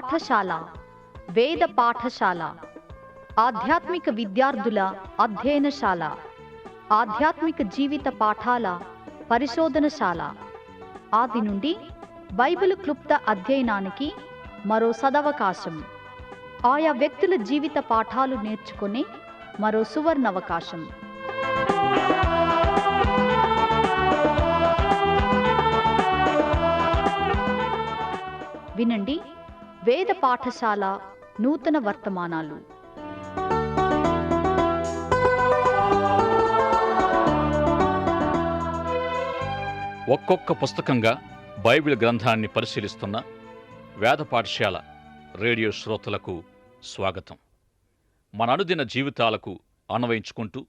పాఠశాల, వేద పాఠశాల, ఆధ్యాత్మిక విద్యార్థుల అధ్యయనశాల, ఆధ్యాత్మిక జీవిత పాఠాల పరిశోధనశాల. ఆది నుండి బైబిల్ క్లుప్త అధ్యయనానికి మరో సదవకాశం. ఆయా వ్యక్తుల జీవిత పాఠాలు నేర్చుకునే మరో సువర్ణవకాశం. వినండి వేద పాఠశాల నూతన వర్తమానాలు. ఒక్కొక్క పుస్తకంగా బైబిల్ గ్రంథాన్ని పరిశీలిస్తున్న వేద పాఠశాల రేడియో శ్రోతలకు స్వాగతం. మన అనుదిన జీవితాలకు అన్వయించుకుంటూ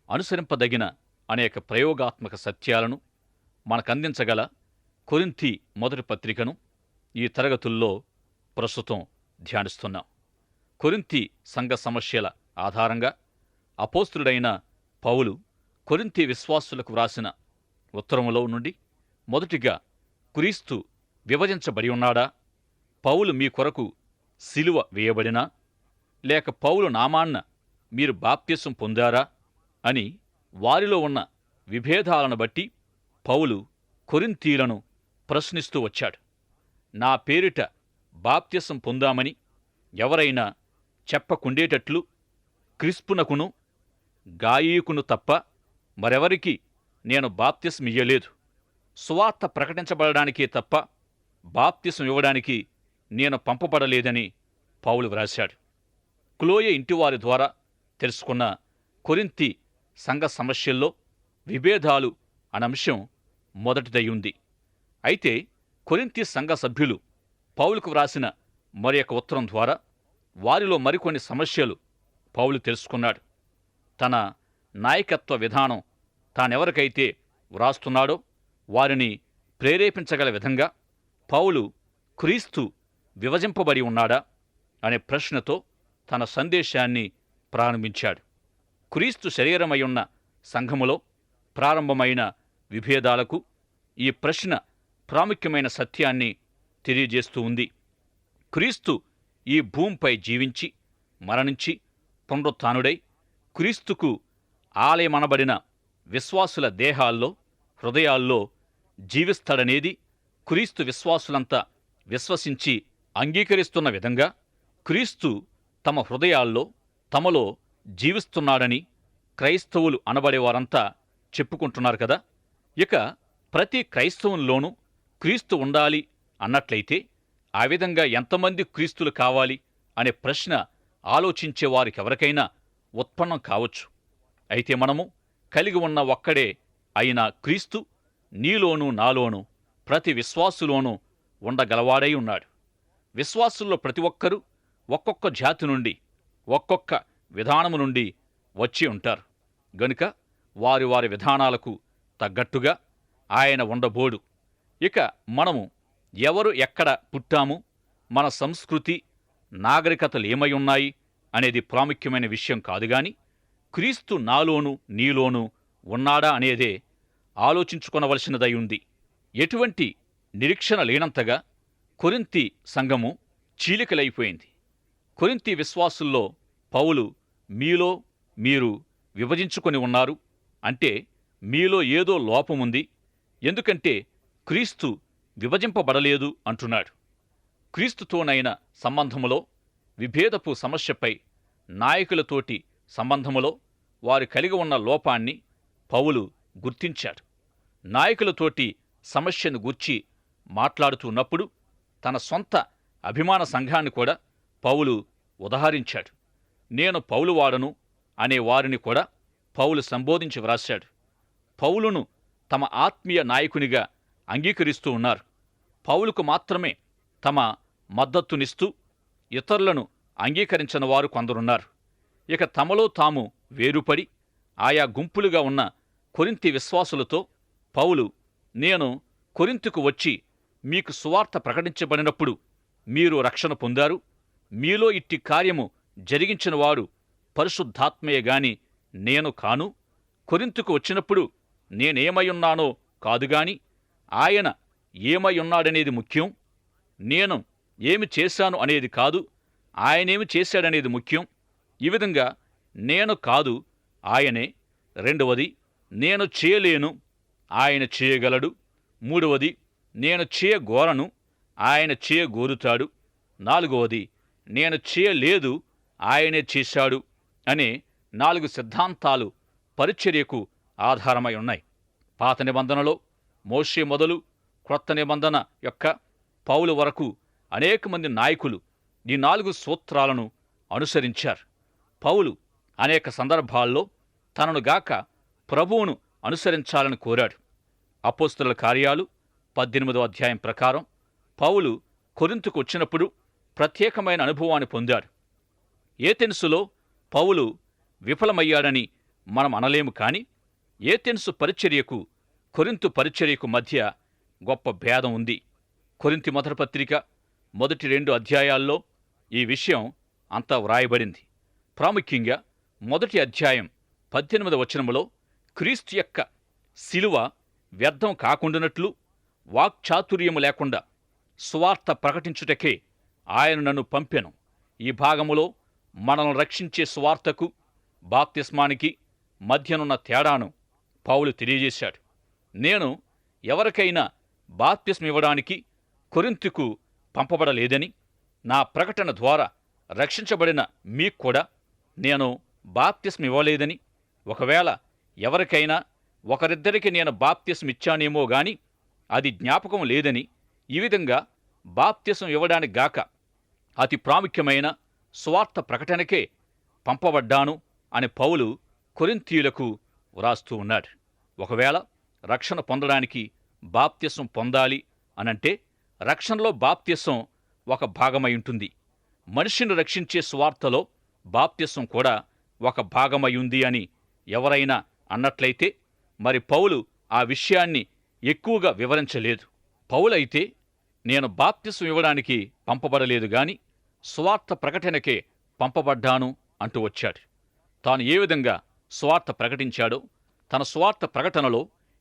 అనుసరింపదగిన అనేక ప్రయోగాత్మక సత్యాలను మనకందించగల కొరింథీ మొదటి పత్రికను ఈ తరగతుల్లో ప్రస్తుతం ధ్యానిస్తున్నాం. కొరింథీ సంఘ సమస్యల ఆధారంగా అపోస్తలుడైన పౌలు కొరింథీ విశ్వాసులకు వ్రాసిన ఉత్తరములో నుండి మొదటిగా, క్రీస్తు విభజించబడి ఉన్నాడా? పౌలు మీ కొరకు సిలువ వేయబడినా? లేక పౌలు నామాన్న మీరు బాప్తిసం పొందారా అని వారిలో ఉన్న విభేదాలను బట్టి పౌలు కొరింథీయులను ప్రశ్నిస్తూ వచ్చాడు. నా పేరిట బాప్తిసం పొందామని ఎవరైనా చెప్పకుండేటట్లు క్రిస్పునకును గాయీకును తప్ప మరెవరికి నేను బాప్తిసం ఇయ్యలేదు. సువార్త ప్రకటించబడడానికే తప్ప బాప్తిసం ఇవ్వడానికి నేను పంపబడలేదని పౌలు వ్రాశాడు. క్లోయె ఇంటివారి ద్వారా తెలుసుకున్న కొరింథీ సంఘ సమస్యల్లో విభేదాలు అనే అంశం మొదటిదై ఉంది. అయితే కొరింథీ సంఘ సభ్యులు పౌలుకు వ్రాసిన మరి ఒక ఉత్తరం ద్వారా వారిలో మరికొన్ని సమస్యలు పౌలు తెలుసుకున్నాడు. తన నాయకత్వ విధానం తానెవరికైతే వ్రాస్తున్నాడో వారిని ప్రేరేపించగల విధంగా పౌలు క్రీస్తు విభజింపబడి ఉన్నాడా అనే ప్రశ్నతో తన సందేశాన్ని ప్రారంభించాడు. క్రీస్తు శరీరమై ఉన్న సంఘములో ప్రారంభమైన విభేదాలకు ఈ ప్రశ్న ప్రాముఖ్యమైన సత్యాన్ని తెలియజేస్తూ ఉంది. క్రీస్తు ఈ భూమిపై జీవించి మరణించి పునరుత్థానుడై క్రీస్తుకు ఆలయమనబడిన విశ్వాసుల దేహాల్లో హృదయాల్లో జీవిస్తాడనేది క్రీస్తు విశ్వాసులంతా విశ్వసించి అంగీకరిస్తున్న విధంగా క్రీస్తు తమ హృదయాల్లో తమలో జీవిస్తున్నాడని క్రైస్తవులు అనబడేవారంతా చెప్పుకుంటున్నారు కదా. ఇక ప్రతి క్రైస్తవుల్లోనూ క్రీస్తు ఉండాలి అన్నట్లయితే ఆ విధంగా ఎంతమంది క్రీస్తులు కావాలి అనే ప్రశ్న ఆలోచించే వారికెవరికైనా ఉత్పన్నం కావచ్చు. అయితే మనము కలిగి ఉన్న ఒక్కడే అయిన క్రీస్తు నీలోనూ నాలోనూ ప్రతి విశ్వాసులోనూ ఉండగలవాడై ఉన్నాడు. విశ్వాసుల్లో ప్రతి ఒక్కరూ ఒక్కొక్క జాతి నుండి ఒక్కొక్క విధానము నుండి వచ్చి ఉంటారు గనుక వారి వారి విధానాలకు తగ్గట్టుగా ఆయన ఉండబోడు. ఇక మనము ఎవరు ఎక్కడ పుట్టాము, మన సంస్కృతి నాగరికతలు ఏమై ఉన్నాయి అనేది ప్రాముఖ్యమైన విషయం కాదుగాని క్రీస్తు నాలోనూ నీలోనూ ఉన్నాడా అనేదే ఆలోచించుకొనవలసినదై ఉంది. ఎటువంటి నిరీక్షణ లేనంతగా కొరింథీ సంఘము చీలికలైపోయింది. కొరింథీ విశ్వాసుల్లో పౌలు మీలో మీరు విభజించుకొని ఉన్నారు అంటే మీలో ఏదో లోపముంది, ఎందుకంటే క్రీస్తు విభజింపబడలేదు అంటున్నాడు. క్రీస్తుతోనైన సంబంధములో విభేదపు సమస్యపై నాయకులతోటి సంబంధములో వారు కలిగి ఉన్న లోపాన్ని పౌలు గుర్తించాడు. నాయకులతోటి సమస్యను గూర్చి మాట్లాడుతున్నప్పుడు తన సొంత అభిమాన సంఘాన్ని కూడా పౌలు ఉదహరించాడు. నేను పౌలు వాడను అనే వారిని కూడా పౌలు సంబోధించి వ్రాశాడు. పౌలును తమ ఆత్మీయ నాయకునిగా అంగీకరిస్తూ ఉన్నారు. పౌలుకు మాత్రమే తమ మద్దతునిస్తూ ఇతరులను అంగీకరించని వారు కొందరున్నారు. ఇక తమలో తాము వేరుపడి ఆయా గుంపులుగా ఉన్న కొరింథీ విశ్వాసులతో పౌలు, నేను కొరింథుకు వచ్చి మీకు సువార్త ప్రకటించబడినప్పుడు మీరు రక్షణ పొందారు, మీలో ఇట్టి కార్యము జరిగించినవాడు పరిశుద్ధాత్మయే గాని నేను కాను, కొరింథుకు వచ్చినప్పుడు నేనేమయున్నానో కాదుగాని ఆయన ఏమయున్నాడనేది ముఖ్యం, నేను ఏమి చేశాను అనేది కాదు, ఆయనేమి చేశాడనేది ముఖ్యం. ఈ విధంగా నేను కాదు, ఆయనే. రెండవది, నేను చేయలేను, ఆయన చేయగలడు. మూడవది, నేను చేయగోరను, ఆయన చేయగోరుతాడు. నాలుగవది, నేను చేయలేదు, ఆయనే చేశాడు అనే 4 సిద్ధాంతాలు పరిచర్యకు ఆధారమై ఉన్నాయి. పాత నిబంధనలో మోషే మొదలు క్రొత్త నిబంధన యొక్క పౌలు వరకు అనేక మంది నాయకులు ఈ 4 సూత్రాలను అనుసరించారు. పౌలు అనేక సందర్భాల్లో తనను గాక ప్రభువును అనుసరించాలని కోరాడు. అపోస్తలుల కార్యాలు 18వ అధ్యాయం ప్రకారం పౌలు కొరింథుకు వచ్చినప్పుడు ప్రత్యేకమైన అనుభవాన్ని పొందాడు. ఏథెన్సులో పౌలు విఫలమయ్యాడని మనం అనలేము, కానీ ఏథెన్సు పరిచర్యకు కొరింథు పరిచర్యకు మధ్య గొప్ప భేదం ఉంది. కొరింథీ మొదటి పత్రిక మొదటి 2 అధ్యాయాల్లో ఈ విషయం అంతా వ్రాయబడింది. ప్రాముఖ్యంగా మొదటి అధ్యాయం 18వ వచనములో క్రీస్తు యొక్క శిలువ వ్యర్థం కాకుండానట్లు వాక్చాతుర్యము లేకుండా సువార్త ప్రకటించుటకే ఆయన నన్ను పంపెను. ఈ భాగములో మనల్ని రక్షించే సువార్తకు బాప్తిస్మానికి మధ్యనున్న తేడాను పౌలు తెలియజేశాడు. నేను ఎవరికైనా బాప్తిస్మ ఇవ్వడానికి కొరింథుకు పంపబడలేదని, నా ప్రకటన ద్వారా రక్షించబడిన మీకు కూడా నేను బాప్తిస్మ ఇవ్వలేదని, ఒకవేళ ఎవరికైనా ఒకరిద్దరికి నేను బాప్తిస్మ ఇచ్చానేమో గాని అది జ్ఞాపకం లేదని, ఈ విధంగా బాప్తిస్మ ఇవ్వడానికి గాక అతి ప్రాముఖ్యమైన సువార్త ప్రకటనకే పంపబడ్డాను అని పౌలు కొరింథీయులకు వ్రాస్తూ ఉన్నాడు. ఒకవేళ రక్షణ పొందడానికి బాప్తిస్మం పొందాలి అనంటే రక్షణలో బాప్తిస్మం ఒక భాగమై ఉంటుంది. మనిషిని రక్షించే సువార్తలో బాప్తిస్మం కూడా ఒక భాగమై ఉంది అని ఎవరైనా అన్నట్లయితే మరి పౌలు ఆ విషయాన్ని ఎక్కువగా వివరించలేదు. పౌలైతే నేను బాప్తిస్మం ఇవ్వడానికి పంపబడలేదు గాని సువార్త ప్రకటనకే పంపబడ్డాను అంటూ వచ్చాడు. తాను ఏ విధంగా సువార్త ప్రకటించాడో, తన సువార్త ప్రకటనలో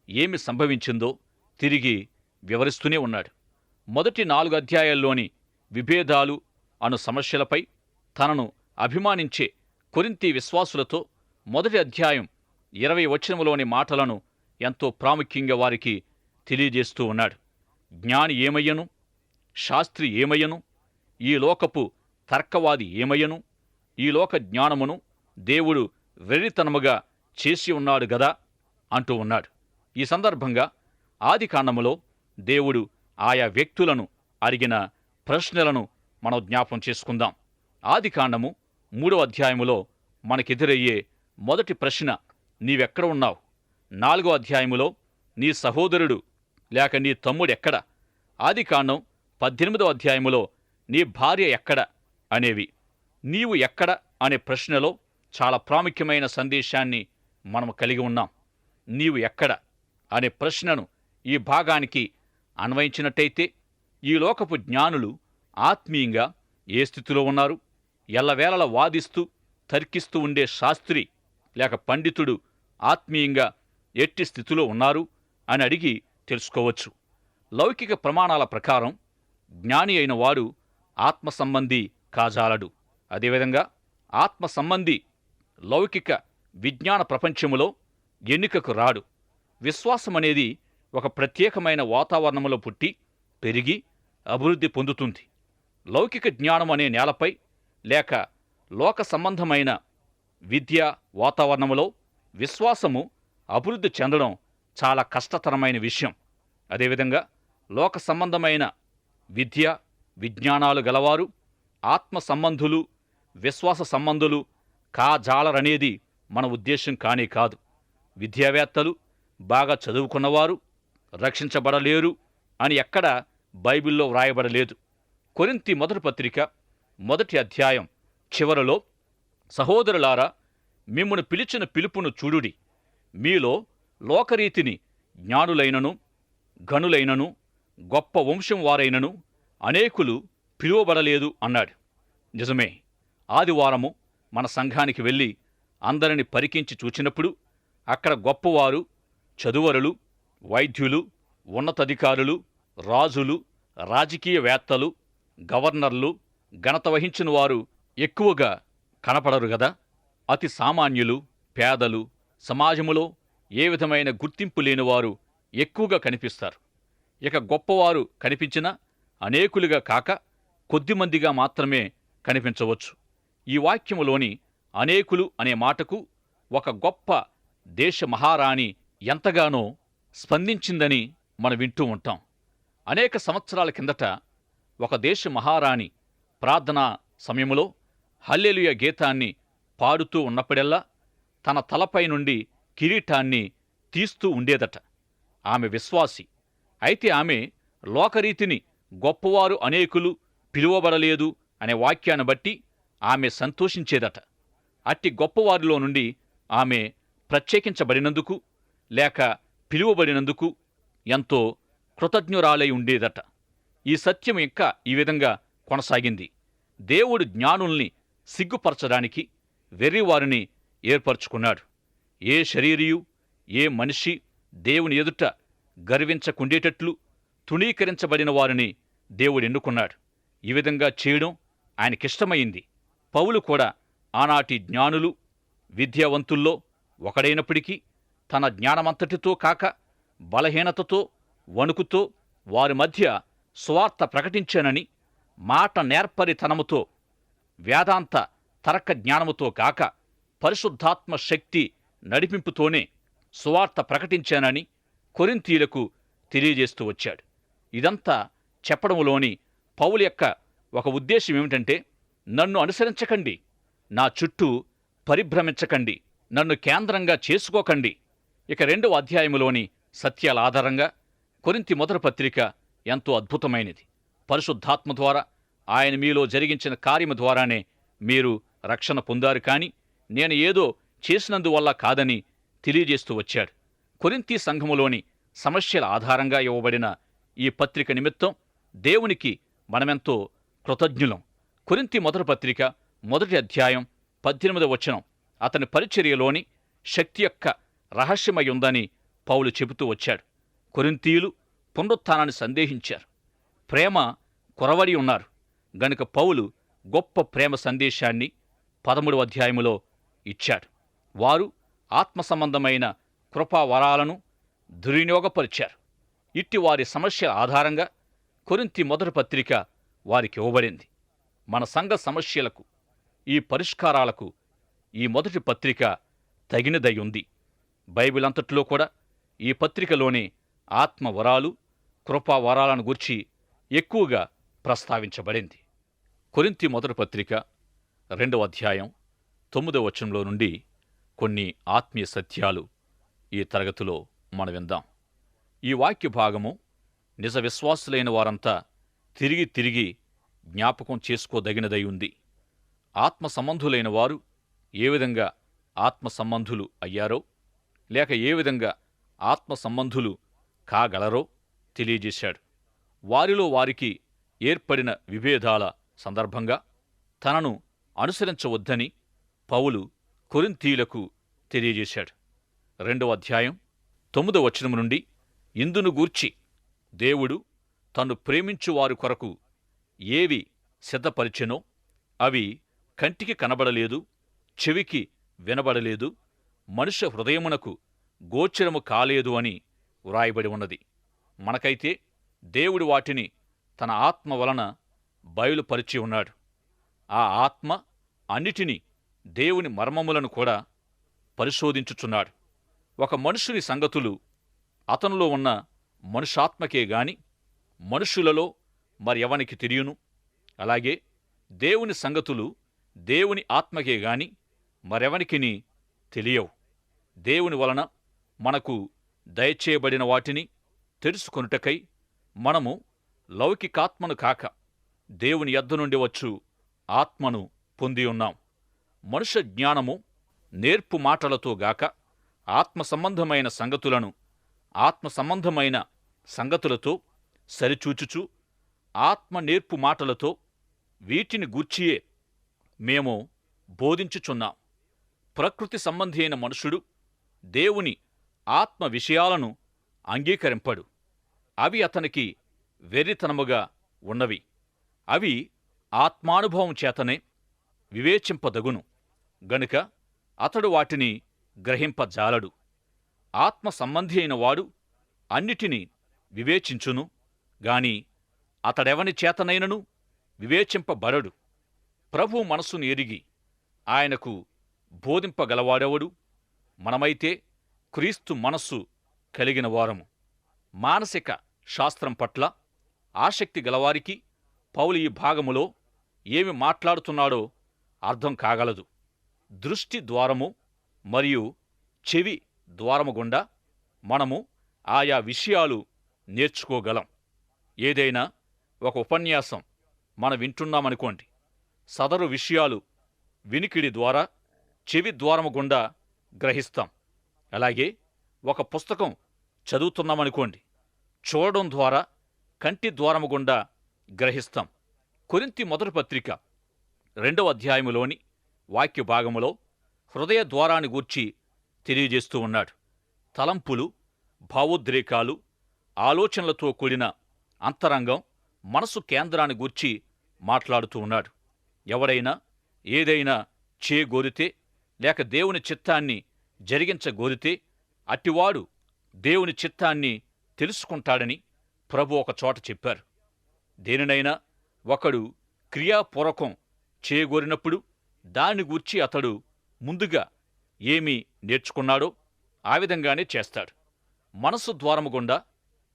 ఏమి సంభవించిందో తిరిగి వివరిస్తూనే ఉన్నాడు. మొదటి 4 అధ్యాయాల్లోని విభేదాలు అను సమస్యలపై తనను అభిమానించే కొరింథీ విశ్వాసులతో మొదటి అధ్యాయం 20 వచనములోని మాటలను ఎంతో ప్రాముఖ్యంగా వారికి తెలియజేస్తూ ఉన్నాడు. జ్ఞాని ఏమయ్యను, శాస్త్రి ఏమయ్యను, ఈ లోకపు తర్కవాది ఏమయ్యను, ఈ లోక జ్ఞానమును దేవుడు వెర్రితనముగా చేసి ఉన్నాడు గదా అంటూ ఉన్నాడు. ఈ సందర్భంగా ఆదికాండములో దేవుడు ఆయా వ్యక్తులను అడిగిన ప్రశ్నలను మనం జ్ఞాపం చేసుకుందాం. ఆదికాండము 3వ అధ్యాయములో మనకెదురయ్యే మొదటి ప్రశ్న, నీవెక్కడ ఉన్నావు? 4వ అధ్యాయములో నీ సహోదరుడు లేక నీ తమ్ముడెక్కడ? ఆదికాండం 18వ అధ్యాయములో నీ భార్య ఎక్కడ అనేవి. నీవు ఎక్కడ అనే ప్రశ్నలో చాలా ప్రాముఖ్యమైన సందేశాన్ని మనం కలిగి ఉన్నాం. నీవు ఎక్కడ అనే ప్రశ్నను ఈ భాగానికి అన్వయించినట్టయితే ఈ లోకపు జ్ఞానులు ఆత్మీయంగా ఏ స్థితిలో ఉన్నారు? ఎల్లవేళలా వాదిస్తూ తర్కిస్తూ ఉండే శాస్త్రి లేక పండితుడు ఆత్మీయంగా ఎట్టి స్థితిలో ఉన్నారు అని అడిగి తెలుసుకోవచ్చు. లౌకిక ప్రమాణాల ప్రకారం జ్ఞాని అయిన వాడు ఆత్మ సంబంధి కాజాలడు. అదేవిధంగా ఆత్మ సంబంధి లౌకిక విజ్ఞాన ప్రపంచములో ఎన్నికకు రాడు. విశ్వాసమనేది ఒక ప్రత్యేకమైన వాతావరణంలో పుట్టి పెరిగి అభివృద్ధి పొందుతుంది. లౌకిక జ్ఞానం అనే నేలపై లేక లోక సంబంధమైన విద్యా వాతావరణంలో విశ్వాసము అభివృద్ధి చెందడం చాలా కష్టతరమైన విషయం. అదేవిధంగా లోక సంబంధమైన విద్య విజ్ఞానాలు గలవారు ఆత్మ సంబంధులు విశ్వాస సంబంధులు కాజాలరనేది మన ఉద్దేశం కానే కాదు. విద్యావేత్తలు బాగా చదువుకున్నవారు రక్షించబడలేరు అని ఎక్కడా బైబిల్లో వ్రాయబడలేదు. కొరింథీ మొదటి పత్రిక 1వ అధ్యాయం చివరలో, సహోదరులారా, మిమ్మును పిలిచిన పిలుపును చూడుడి. మీలో లోకరీతిని జ్ఞానులైనను ఘనులైనను గొప్ప వంశం వారైనను అనేకులు పిలువబడలేదు అన్నాడు. నిజమే. ఆదివారము మన సంఘానికి వెళ్ళి అందరిని పరికించి చూచినప్పుడు అక్కడ గొప్పవారు, చదువరులు, వైద్యులు, ఉన్నతాధికారులు, రాజులు, రాజకీయవేత్తలు, గవర్నర్లు, ఘనత వహించిన వారు ఎక్కువగా కనపడరు గదా. అతి సామాన్యులు, పేదలు, సమాజములో ఏ విధమైన గుర్తింపు లేనివారు ఎక్కువగా కనిపిస్తారు. ఇక గొప్పవారు కనిపించినా అనేకులుగా కాక కొద్దిమందిగా మాత్రమే కనిపించవచ్చు. ఈ వాక్యములోని అనేకులు అనే మాటకు ఒక గొప్ప దేశ మహారాణి ఎంతగానో స్పందించిందని మనం వింటూ ఉంటాం. అనేక సంవత్సరాల కిందట ఒక దేశ మహారాణి ప్రార్థనా సమయంలో హల్లెలూయా గీతాన్ని పాడుతూ ఉన్నప్పుడెల్లా తన తలపై నుండి కిరీటాన్ని తీస్తూ ఉండేదట. ఆమె విశ్వాసి. అయితే ఆమె లోకరీతిని గొప్పవారు అనేకులు పిలువబడలేదు అనే వాక్యాన్ని బట్టి ఆమె సంతోషించేదట. అట్టి గొప్పవారిలో నుండి ఆమె ప్రత్యేకించబడినందుకు లేక పిలువబడినందుకు ఎంతో కృతజ్ఞురాలై ఉండేదట. ఈ సత్యం ఇంకా ఈ విధంగా కొనసాగింది. దేవుడు జ్ఞానుల్ని సిగ్గుపరచడానికి వెర్రివారిని ఏర్పరచుకున్నాడు. ఏ శరీరియు, ఏ మనిషి దేవుని ఎదుట గర్వించకుండేటట్లు తుణీకరించబడిన వారిని దేవుడు ఎన్నుకున్నాడు. ఈ విధంగా చేయడం ఆయనకిష్టమైంది. పౌలు కూడా ఆనాటి జ్ఞానులు, విద్యావంతుల్లో ఒకడైనప్పటికీ తన జ్ఞానమంతటితో కాక బలహీనతతో, వణుకుతో వారి మధ్య సువార్త ప్రకటించానని, మాట నేర్పరితనముతో, వేదాంత తర్క జ్ఞానముతో కాక పరిశుద్ధాత్మ శక్తి నడిపింపుతోనే సువార్త ప్రకటించానని కొరింథీయులకు తెలియజేస్తూ వచ్చాడు. ఇదంతా చెప్పడంలోని పౌలు యొక్క ఒక ఉద్దేశం ఏమిటంటే, నన్ను అనుసరించకండి, నా చుట్టూ పరిభ్రమించకండి, నన్ను కేంద్రంగా చేసుకోకండి. ఇక 2వ అధ్యాయములోని సత్యాల ఆధారంగా కొరింథీ మొదటి పత్రిక ఎంతో అద్భుతమైనది. పరిశుద్ధాత్మ ద్వారా ఆయన మీలో జరిగించిన కార్యము ద్వారానే మీరు రక్షణ పొందారు, కానీ నేను ఏదో చేసినందువల్ల కాదని తెలియజేస్తూ వచ్చాడు. కొరింథీ సంఘములోని సమస్యల ఆధారంగా ఇవ్వబడిన ఈ పత్రిక నిమిత్తం దేవునికి మనమెంతో కృతజ్ఞులం. కొరింథీ మొదటి పత్రిక 1వ అధ్యాయం 18వ వచనం అతని పరిచర్యలోని శక్తి యొక్క రహస్యమై ఉందని పౌలు చెబుతూ వచ్చాడు. కొరింథీయులు పునరుత్థానాన్ని సందేహించారు, ప్రేమ కొరవడి ఉన్నారు గనుక పౌలు గొప్ప ప్రేమ సందేశాన్ని 13వ అధ్యాయములో ఇచ్చాడు. వారు ఆత్మ సంబంధమైన కృపావరాలను దుర్వినియోగపరిచారు. ఇట్టి వారి సమస్యల ఆధారంగా కొరింథీ మొదటి పత్రిక వారికి ఇవ్వబడింది. మన సంఘ సమస్యలకు, ఈ పరిష్కారాలకు ఈ మొదటి పత్రిక తగినదై ఉంది. బైబిల్ అంతట్లో కూడా ఈ పత్రికలోని ఆత్మవరాలు, కృపావరాలను గూర్చి ఎక్కువగా ప్రస్తావించబడింది. కొరింథీ మొదటి పత్రిక 2వ అధ్యాయం 9వ వచనంలో నుండి కొన్ని ఆత్మీయ సత్యాలు ఈ తరగతిలో మనం విందాం. ఈ వాక్య భాగము నిజ విశ్వాసులైన వారంతా తిరిగి తిరిగి జ్ఞాపకం చేసుకోదగినదై ఉంది. ఆత్మ సంబంధులైన వారు ఏ విధంగా ఆత్మ సంబంధులు అయ్యారో, లేక ఏ విధంగా ఆత్మ సంబంధులు కాగలరో తెలియజేశాడు. వారిలో వారికి ఏర్పడిన విభేదాల సందర్భంగా తనను అనుసరించవద్దని పౌలు కొరింథీయులకు తెలియజేశాడు. 2వ అధ్యాయం 9వ వచనం నుండి ఇందును గూర్చి దేవుడు తన్ను ప్రేమించువారి కొరకు ఏవి సిద్ధపరిచెనో అవి కంటికి కనబడలేదు, చెవికి వినబడలేదు, మనుష్య హృదయమునకు గోచరము కాలేదు అని వ్రాయబడి ఉన్నది. మనకైతే దేవుడు వాటిని తన ఆత్మ వలన బయలుపరిచి ఉన్నాడు. ఆ ఆత్మ అన్నిటినీ, దేవుని మర్మములను కూడా పరిశోధించుచున్నాడు. ఒక మనుషుని సంగతులు అతనిలో ఉన్న మనుషాత్మకే గాని మనుషులలో మరెవనికి తెలియను. అలాగే దేవుని సంగతులు దేవుని ఆత్మకే గాని మరెవనికిని తెలియవు. దేవుని వలన మనకు దయచేయబడిన వాటిని తెలుసుకొనుటకై మనము లౌకికాత్మను కాక దేవుని యొద్ద నుండి వచ్చు ఆత్మను పొంది ఉన్నాం. మనుష్య జ్ఞానము నేర్పు మాటలతో గాక ఆత్మ సంబంధమైన సంగతులను ఆత్మ సంబంధమైన సంగతులతో సరిచూచుచు ఆత్మ నేర్పు మాటలతో వీటిని గూర్చియే మేము బోధించుచున్నాం. ప్రకృతి సంబంధి అయిన మనుషుడు దేవుని ఆత్మ విషయాలను అంగీకరింపడు. అవి అతనికి వెర్రితనముగా ఉన్నవి. అవి ఆత్మానుభవం చేతనే వివేచింపదగును గనుక అతడు వాటిని గ్రహింపజాలడు. ఆత్మ సంబంధి అయిన వాడు అన్నిటినీ వివేచించును గాని అతడెవని చేతనైనను వివేచింపబడడు. ప్రభు మనస్సును ఎరిగి ఆయనకు బోధింపగలవాడెవడు? మనమైతే క్రీస్తు మనస్సు కలిగిన వారము. మానసిక శాస్త్రం పట్ల ఆసక్తి గలవారికి పౌలు ఈ భాగములో ఏమి మాట్లాడుతున్నాడో అర్థం కాగలదు. దృష్టి ద్వారము మరియు చెవి ద్వారము గుండా మనము ఆయా విషయాలు నేర్చుకోగలం. ఏదైనా ఒక ఉపన్యాసం మనం వింటున్నామనుకోండి, సదరు విషయాలు వినికిడి ద్వారా చెవి ద్వారము గుండా గ్రహిస్తాం. అలాగే ఒక పుస్తకం చదువుతున్నామనుకోండి, చూడడం ద్వారా కంటి ద్వారము గుండా గ్రహిస్తాం. కొరింథీ మొదటి పత్రిక 2వ అధ్యాయములోని వాక్య భాగములో హృదయ ద్వారాన్ని గూర్చి తెలియజేస్తూ ఉన్నాడు. తలంపులు, భావోద్రేకాలు, ఆలోచనలతో కూడిన అంతరంగం, మనసు కేంద్రాన్ని గూర్చి మాట్లాడుతూ ఉన్నాడు. ఎవడైనా ఏదైనా చేయగోరితే లేక దేవుని చిత్తాన్ని జరిగించగోరితే అట్టివాడు దేవుని చిత్తాన్ని తెలుసుకుంటాడని ప్రభు ఒక చోట చెప్పారు. దేనినైనా ఒకడు క్రియాపూర్వకం చేయగోరినప్పుడు దాన్ని గూర్చి అతడు ముందుగా ఏమి నేర్చుకున్నాడో ఆ విధంగానే చేస్తాడు. మనసు ద్వారము గుండా,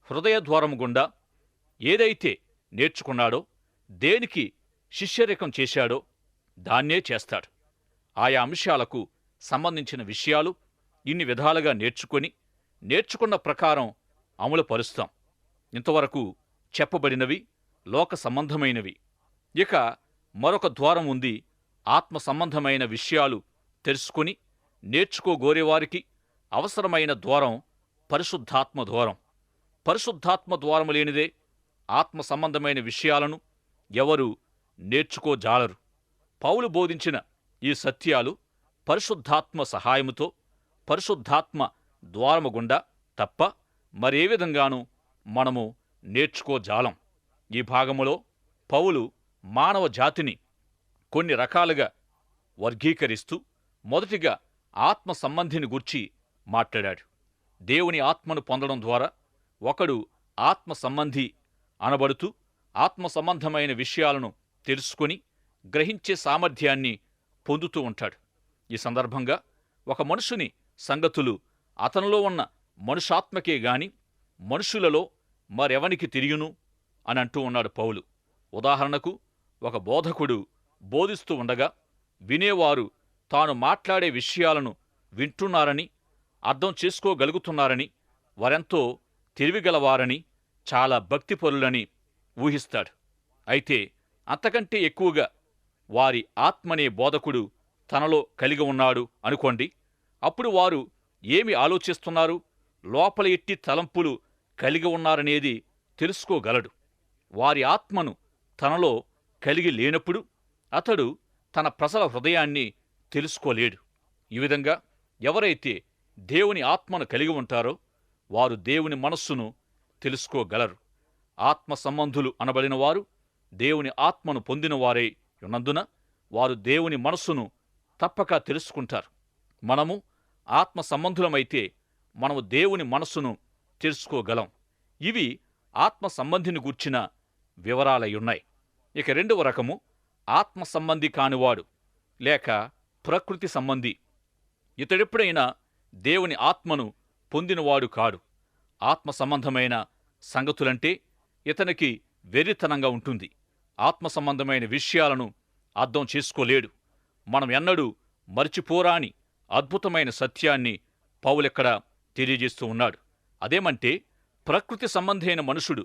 హృదయ ద్వారము గుండా ఏదైతే నేర్చుకున్నాడో, దేనికి శిష్యరికం చేశాడో దాన్నే చేస్తాడు. ఆయా అంశాలకు సంబంధించిన విషయాలు ఇన్ని విధాలుగా నేర్చుకున్న ప్రకారం అమలుపరుస్తాం. ఇంతవరకు చెప్పబడినవి లోక సంబంధమైనవి. ఇక మరొక ద్వారం ఉంది. ఆత్మ సంబంధమైన విషయాలు తెలుసుకుని నేర్చుకోగోరేవారికి అవసరమైన ద్వారం పరిశుద్ధాత్మ ద్వారం. పరిశుద్ధాత్మ ద్వారము లేనిదే ఆత్మ సంబంధమైన విషయాలను ఎవరు నేర్చుకోజాలరు. పౌలు బోధించిన ఈ సత్యాలు పరిశుద్ధాత్మ సహాయముతో పరిశుద్ధాత్మ ద్వారము గుండా తప్ప మరే విధంగానూ మనము నేర్చుకోజాలం. ఈ భాగములో పౌలు మానవ జాతిని కొన్ని రకాలుగా వర్గీకరిస్తూ మొదటిగా ఆత్మ సంబంధిని గూర్చి మాట్లాడాడు. దేవుని ఆత్మను పొందడం ద్వారా ఒకడు ఆత్మ సంబంధి అనబడుతూ ఆత్మ సంబంధమైన విషయాలను తెలుసుకుని గ్రహించే సామర్థ్యాన్ని పొందుతూ ఉంటాడు. ఈ సందర్భంగా ఒక మనుషుని సంగతులు అతనిలో ఉన్న మనుషాత్మకే గాని మనుషులలో మరెవనికి తెలియను అని అంటూ ఉన్నాడు పౌలు. ఉదాహరణకు, ఒక బోధకుడు బోధిస్తూ ఉండగా వినేవారు తాను మాట్లాడే విషయాలను వింటున్నారని, అర్థం చేసుకోగలుగుతున్నారని, వారెంతో తెలివిగలవారని, చాలా భక్తిపరులని ఊహిస్తాడు. అయితే అంతకంటే ఎక్కువగా వారి ఆత్మనే బోధకుడు తనలో కలిగి ఉన్నాడు అనుకోండి. అప్పుడు వారు ఏమి ఆలోచిస్తున్నారు, లోపల ఎట్టి తలంపులు కలిగి ఉన్నారనేది తెలుసుకోగలడు. వారి ఆత్మను తనలో కలిగి లేనప్పుడు అతడు తన ప్రజల హృదయాన్ని తెలుసుకోలేడు. ఈ విధంగా ఎవరైతే దేవుని ఆత్మను కలిగి ఉంటారో వారు దేవుని మనస్సును తెలుసుకోగలరు. ఆత్మ సంబంధులు అనబడిన వారు దేవుని ఆత్మను పొందినవారై ఉన్నందున వారు దేవుని మనస్సును తప్పక తెలుసుకుంటారు. మనము ఆత్మ సంబంధులమైతే మనము దేవుని మనస్సును తెలుసుకోగలం. ఇవి ఆత్మ సంబంధిని గూర్చిన వివరాలయ్యున్నాయి. ఇక రెండవ రకము ఆత్మ సంబంధి కానివాడు లేక ప్రకృతి సంబంధి. ఇతడెప్పుడైనా దేవుని ఆత్మను పొందినవాడు కాడు. ఆత్మ సంబంధమైన సంగతులంటే ఇతనికి వెర్రితనంగా ఉంటుంది. ఆత్మ సంబంధమైన విషయాలను అర్థం చేసుకోలేడు. మనం ఎన్నడూ మరిచిపోరాని అద్భుతమైన సత్యాన్ని పౌలెక్కడ తెలియజేస్తూ ఉన్నాడు. అదేమంటే ప్రకృతి సంబంధైన మనుషుడు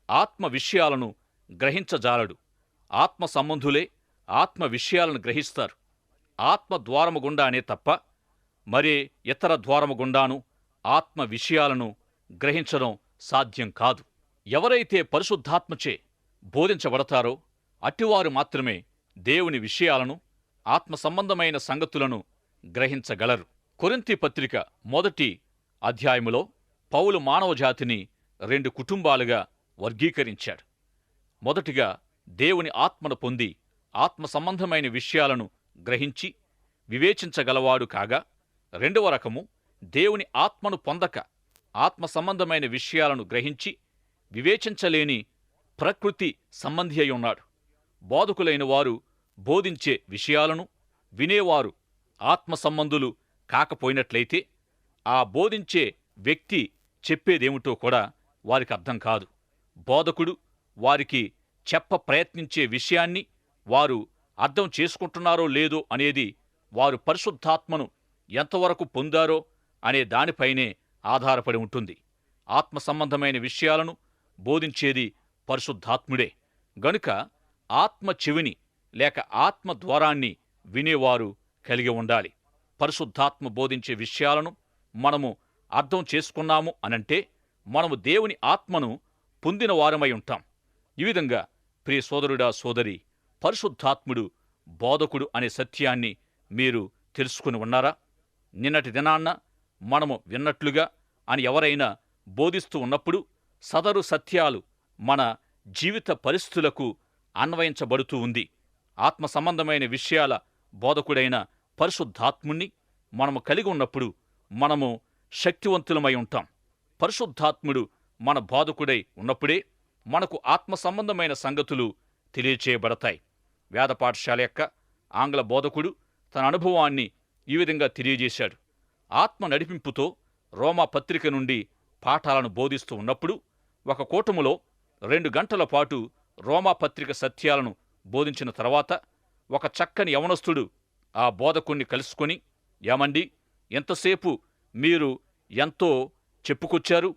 ఆత్మ విషయాలను గ్రహించజాలడు. ఆత్మ సంబంధులే ఆత్మ విషయాలను గ్రహిస్తారు. ఆత్మ ద్వారము గుండానే తప్ప మరే ఇతర ద్వారము గుండాను ఆత్మ విషయాలను గ్రహించడం సాధ్యం కాదు. ఎవరైతే పరిశుద్ధాత్మచే బోధించబడతారో అట్టివారు మాత్రమే దేవుని విషయాలను, ఆత్మ సంబంధమైన సంగతులను గ్రహించగలరు. కొరింథీ పత్రిక 1వ అధ్యాయములో పౌలు మానవ జాతిని 2 కుటుంబాలుగా వర్గీకరించాడు. మొదటిగా దేవుని ఆత్మను పొంది ఆత్మ సంబంధమైన విషయాలను గ్రహించి వివేచించగలవాడు కాగా, రెండవ రకము దేవుని ఆత్మను పొందక ఆత్మ సంబంధమైన విషయాలను గ్రహించి వివేచించలేని ప్రకృతి సంబంధి అయి ఉన్నాడు. బోధకులైన వారు బోధించే విషయాలను వినేవారు ఆత్మ సంబంధులు కాకపోయినట్లయితే ఆ బోధించే వ్యక్తి చెప్పేదేమిటో కూడా వారికి అర్థం కాదు. బోధకుడు వారికి ప్రయత్నించే విషయాన్ని వారు అర్థం చేసుకుంటున్నారో లేదో అనేది వారు పరిశుద్ధాత్మను ఎంతవరకు పొందారో అనే దానిపైనే ఆధారపడి ఉంటుంది. ఆత్మ సంబంధమైన విషయాలను బోధించేది పరిశుద్ధాత్ముడే గనుక ఆత్మ చెవిని లేక ఆత్మ ద్వారాన్ని వినేవారు కలిగి ఉండాలి. పరిశుద్ధాత్మ బోధించే విషయాలను మనము అర్థం చేసుకున్నాము అనంటే మనము దేవుని ఆత్మను పొందిన వారమై ఉంటాం. ఈ విధంగా ప్రియ సోదరుడా సోదరి, పరిశుద్ధాత్ముడు బోధకుడు అనే సత్యాన్ని మీరు తెలుసుకుని ఉన్నారా? నిన్నటి దినాన్న మనము విన్నట్లుగా అని ఎవరైనా బోధిస్తూ ఉన్నప్పుడు సదరు సత్యాలు మన జీవిత పరిస్థితులకు అన్వయించబడుతూ ఉంది. ఆత్మ సంబంధమైన విషయాల బోధకుడైన పరిశుద్ధాత్ముణ్ణి మనము కలిగి ఉన్నప్పుడు మనము శక్తివంతులమై ఉంటాం. పరిశుద్ధాత్ముడు మన బోధకుడై ఉన్నప్పుడే మనకు ఆత్మ సంబంధమైన సంగతులు తెలియచేయబడతాయి. వేద పాఠశాల యొక్క ఆంగ్ల బోధకుడు తన అనుభవాన్ని ఈ విధంగా తెలియజేశాడు. ఆత్మ నడిపింపుతో రోమా పత్రిక నుండి పాఠాలను బోధిస్తూ ఉన్నప్పుడు ఒక కూటములో 2 గంటల పాటు రోమా పత్రిక సత్యాలను బోధించిన తర్వాత ఒక చక్కని యవనస్తుడు ఆ బోధకుణ్ణి కలుసుకొని, ఏమండి, ఎంతసేపు మీరు ఎంతో చెప్పుకొచ్చారు,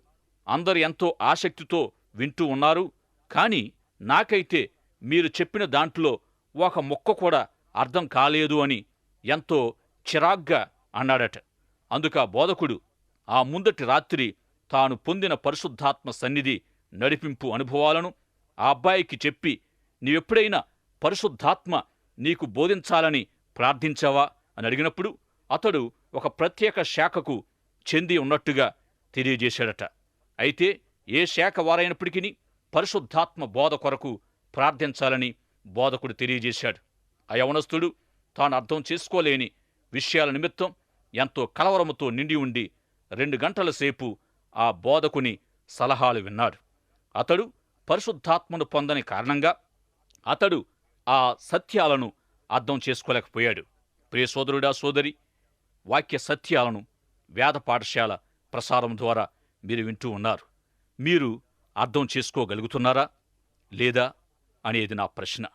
అందరు ఎంతో ఆసక్తితో వింటూ ఉన్నారు, కానీ నాకైతే మీరు చెప్పిన దాంట్లో ఒక ముక్క కూడా అర్థం కాలేదు అని ఎంతో చిరాగ్గా అన్నాడట. అందుకు ఆ బోధకుడు ఆ ముందటి రాత్రి తాను పొందిన పరిశుద్ధాత్మ సన్నిధి నడిపింపు అనుభవాలను ఆ అబ్బాయికి చెప్పి, నీవెప్పుడైనా పరిశుద్ధాత్మ నీకు బోధించాలని ప్రార్థించావా అని అడిగినప్పుడు అతడు ఒక ప్రత్యేక శాఖకు చెంది ఉన్నట్టుగా తెలియజేశాడట. అయితే ఏ శాఖ వారైనప్పటికీ పరిశుద్ధాత్మ బోధ కొరకు ప్రార్థించాలని బోధకుడు తెలియజేశాడు. ఆ యవనస్తుడు తాను అర్థం చేసుకోలేని విషయాల నిమిత్తం ఎంతో కలవరముతో నిండి ఉండి 2 గంటల సేపు ఆ బోధకుని సలహాలు విన్నాడు. అతడు పరిశుద్ధాత్మను పొందని కారణంగా అతడు ఆ సత్యాలను అర్థం చేసుకోలేకపోయాడు. ప్రియ సోదరుడా సోదరి, వాక్య సత్యాలను వేద పాఠశాల ప్రసారం ద్వారా మీరు వింటూ ఉన్నారు. మీరు అర్థం చేసుకోగలుగుతున్నారా లేదా అనేది నా ప్రశ్న.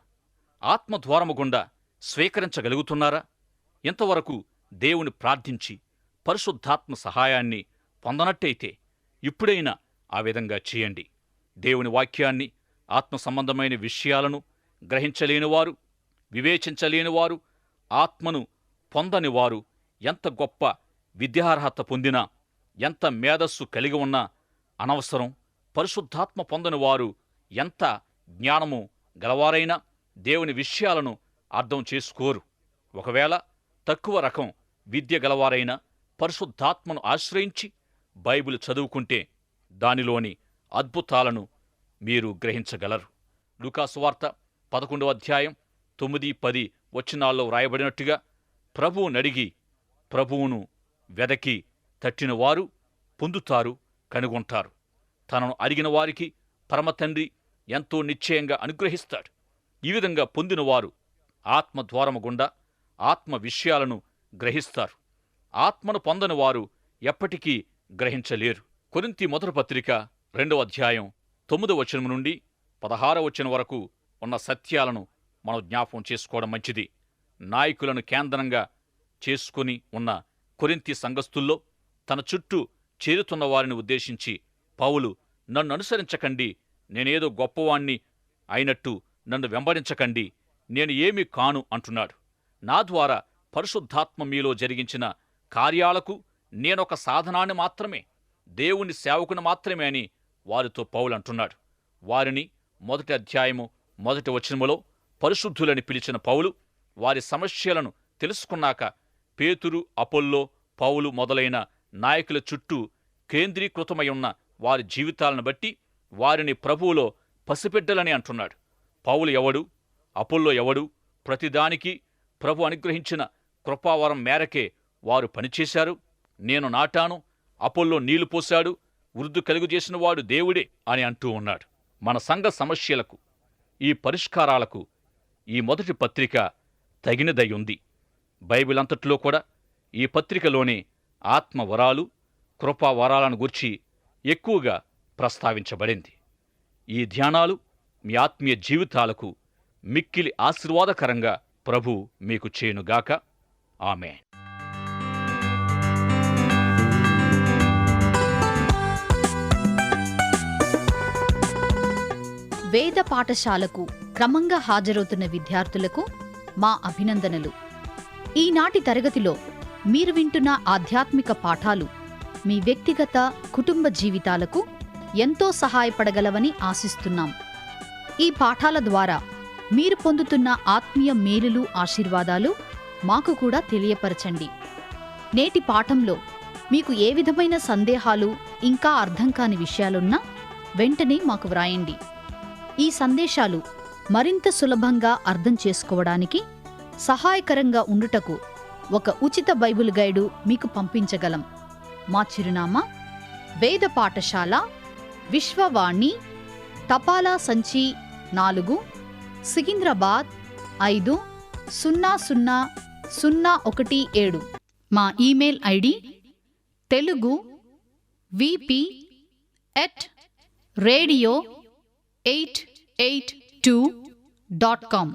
ఆత్మద్వారము గుండా స్వీకరించగలుగుతున్నారా? ఇంతవరకు దేవుని ప్రార్థించి పరిశుద్ధాత్మ సహాయాన్ని పొందనట్టయితే ఇప్పుడైనా ఆ విధంగా చేయండి. దేవుని వాక్యాన్ని, ఆత్మ సంబంధమైన విషయాలను గ్రహించలేనివారు, వివేచించలేనివారు, ఆత్మను పొందనివారు ఎంత గొప్ప విద్యార్హత పొందినా, ఎంత మేధస్సు కలిగి ఉన్నా అనవసరం. పరిశుద్ధాత్మ పొందని వారు ఎంత జ్ఞానము గలవారైనా దేవుని విషయాలను అర్థం చేసుకోరు. ఒకవేళ తక్కువ రకం విద్య గలవారైనా పరిశుద్ధాత్మను ఆశ్రయించి బైబిల్ చదువుకుంటే దానిలోని అద్భుతాలను మీరు గ్రహించగలరు. లూకా సువార్త 11వ అధ్యాయం 9-10 వచనాల్లో వ్రాయబడినట్టుగా, ప్రభువునడిగి ప్రభువును వెదకి తట్టిన వారు పొందుతారు, కనుగొంటారు. తనను అడిగిన వారికి పరమతండ్రి ఎంతో నిశ్చయంగా అనుగ్రహిస్తాడు. ఈ విధంగా పొందినవారు ఆత్మద్వారము గుండా ఆత్మ విషయాలను గ్రహిస్తారు. ఆత్మను పొందని వారు ఎప్పటికీ గ్రహించలేరు. కొరింథీ మొదటి పత్రిక 2వ అధ్యాయం 9వ వచనం నుండి 16వ వచనం వరకు ఉన్న సత్యాలను మనం జ్ఞాపకం చేసుకోవడం మంచిది. నాయకులను కేంద్రంగా చేసుకుని ఉన్న కొరింథీ సంఘస్థుల్లో తన చుట్టూ చేరుతున్న వారిని ఉద్దేశించి పౌలు, నన్ను అనుసరించకండి, నేనేదో గొప్పవాణ్ణి అయినట్టు నన్ను వెంబడించకండి, నేను ఏమీ కాను అంటున్నాడు. నా ద్వారా పరిశుద్ధాత్మ మీలో జరిగించిన కార్యాలకు నేనొక సాధనాన్ని మాత్రమే, దేవుని సేవకుని మాత్రమే అని వారితో పౌలు అంటున్నాడు. వారిని 1వ అధ్యాయము 1వ వచనములో పరిశుద్ధులని పిలిచిన పౌలు వారి సమస్యలను తెలుసుకున్నాక పేతురు, అపొల్లో, పౌలు మొదలైన నాయకుల చుట్టూ కేంద్రీకృతమై ఉన్న వారి జీవితాలను బట్టి వారిని ప్రభువులో పసిబిడ్డలని అంటున్నాడు. పౌలు ఎవడు, అపొల్లో ఎవడు? ప్రతిదానికి ప్రభు అనుగ్రహించిన కృపావరం మేరకే వారు పనిచేశారు. నేను నాటాను, అపొల్లో నీళ్లు పోశాడు, వృద్ధి కలుగజేసిన వాడు దేవుడే అని అంటూ ఉన్నాడు. మన సంఘ సమస్యలకు, ఈ పరిష్కారాలకు ఈ మొదటి పత్రిక తగినదై ఉంది. బైబిల్ అంతట్లో కూడా ఈ పత్రికలోని ఆత్మవరాలు, కృపావరాలను గూర్చి ఎక్కువగా ప్రస్తావించబడింది. ఈ ధ్యానాలు మీ ఆత్మీయ జీవితాలకు మిక్కిలి ఆశీర్వాదకరంగా ప్రభు మీకు చేయునుగాక. ఆమేన్. వేద పాఠశాలకు క్రమంగా హాజరవుతున్న విద్యార్థులకు మా అభినందనలు. ఈనాటి తరగతిలో మీరు వింటున్న ఆధ్యాత్మిక పాఠాలు మీ వ్యక్తిగత, కుటుంబ జీవితాలకు ఎంతో సహాయపడగలవని ఆశిస్తున్నాం. ఈ పాఠాల ద్వారా మీరు పొందుతున్న ఆత్మీయ మేలులు, ఆశీర్వాదాలు మాకు కూడా తెలియపరచండి. నేటి పాఠంలో మీకు ఏ విధమైన సందేహాలు, ఇంకా అర్థం కాని విషయాలున్నా వెంటనే మాకు వ్రాయండి. ఈ సందేశాలు మరింత సులభంగా అర్థం చేసుకోవడానికి సహాయకరంగా ఉండుటకు ఒక ఉచిత బైబిల్ గైడు మీకు పంపించగలం. మా చిరునామా: వేద పాఠశాల, విశ్వవాణి, తపాలా సంచి 4, సికింద్రాబాద్ 500017. మా ఈమెయిల్ ఐడి telugu@radio882.com.